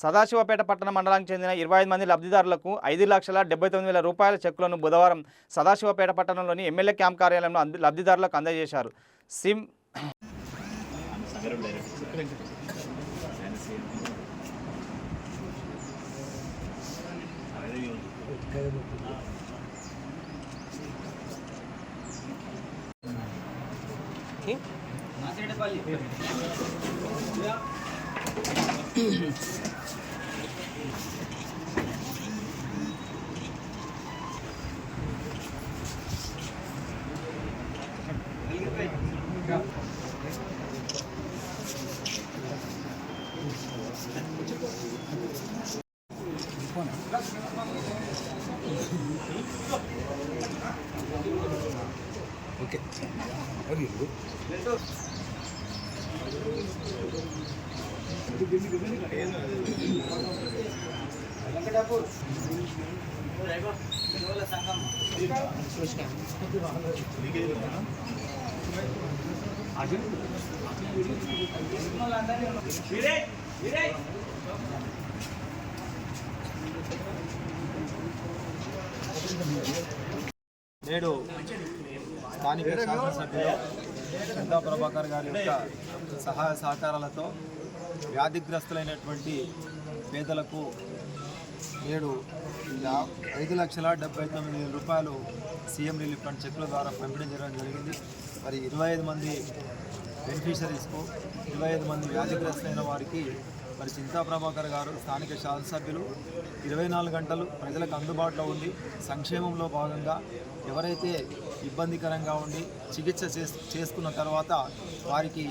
సదాశివపేట పట్టణ మండలానికి చెందిన 25 మంది లబ్ధిదారులకు 5,79,000 రూపాయల చెక్కులను బుధవారం సదాశివపేట పట్టణంలోని ఎమ్మెల్యే క్యాంప్ కార్యాలయంలో లబ్ధిదారులకు అందజేశారు. సిమ్ ఓకే నేడు స్థానిక శాసనసభ్యులు చింతా ప్రభాకర్ గారి యొక్క సహాయ సహకారాలతో వ్యాధిగ్రస్తులైనటువంటి పేదలకు నేడు 5,79,000 రూపాయలు సీఎం రిలీఫ్ ఫండ్ చెక్కుల ద్వారా పంపిణీ చేయడం జరిగింది. మరి 25 మంది బెనిఫిషరీస్కు 25 మంది వ్యాధిగ్రస్తులైన వారికి మరి చింతా ప్రభాకర్ గారు స్థానిక శాసనసభ్యులు 24 గంటలు ప్రజలకు అందుబాటులో ఉండి సంక్షేమంలో భాగంగా ఎవరైతే ఇబ్బందికరంగా ఉండి చికిత్స చేసుకున్న తర్వాత వారికి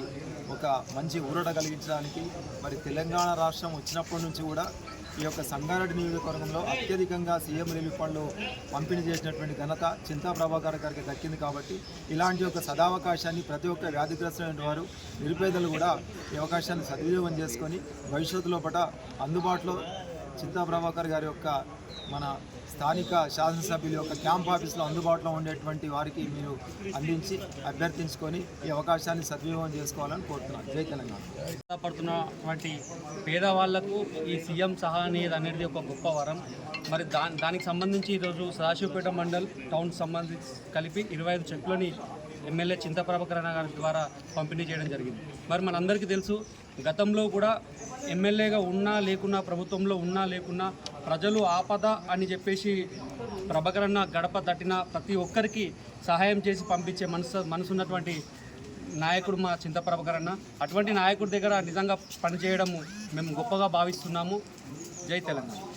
ఒక మంచి ఊరట కలిగించడానికి మరి తెలంగాణ రాష్ట్రం వచ్చినప్పటి నుంచి కూడా ఈ యొక్క సంగారెడ్డి నియోజకవర్గంలో అత్యధికంగా సీఎం రిలీఫ్ ఫండ్లు పంపిణీ చేసినటువంటి ఘనత చింతా ప్రభాకర్ గారికి దక్కింది. కాబట్టి ఇలాంటి ఒక సదావకాశాన్ని ప్రతి ఒక్క వ్యాధిగ్రస్తులైన వారు నిరుపేదలు కూడా ఈ అవకాశాన్ని సద్వినియోగం చేసుకొని భవిష్యత్తులో అందుబాటులో చింతా ప్రభాకర్ గారి యొక్క మన స్థానిక శాసనసభ్యుల యొక్క క్యాంప్ ఆఫీస్లో అందుబాటులో ఉండేటువంటి వారికి మీరు అందించి అభ్యర్థించుకొని ఈ అవకాశాన్ని సద్వినియోగం చేసుకోవాలని కోరుతున్నాను. జై తెలంగాణ. పడుతున్నటువంటి పేదవాళ్లకు ఈ సీఎం సహాయ నిధి అనేది ఒక గొప్ప వరం. మరి దానికి సంబంధించి ఈరోజు సదాశివపేట మండల్ టౌన్ సంబంధించి కలిపి 25 చెక్కులని ఎమ్మెల్యే చింతా ప్రభాకర్ గారి ద్వారా పంపిణీ చేయడం జరిగింది. మరి మనందరికీ తెలుసు, గతంలో కూడా ఎమ్మెల్యేగా ఉన్నా లేకున్నా, ప్రభుత్వంలో ఉన్నా లేకున్నా ప్రజలు ఆపద అని చెప్పేసి ప్రభాకర్ అన్న గడప తట్టిన ప్రతి ఒక్కరికి సహాయం చేసి పంపించే మనసున్నటువంటి నాయకుడు మా చింతా ప్రభాకర్ అన్న. అటువంటి నాయకుడి దగ్గర నిజంగా పనిచేయడం మేము గొప్పగా భావిస్తున్నాము. జై తెలంగాణ.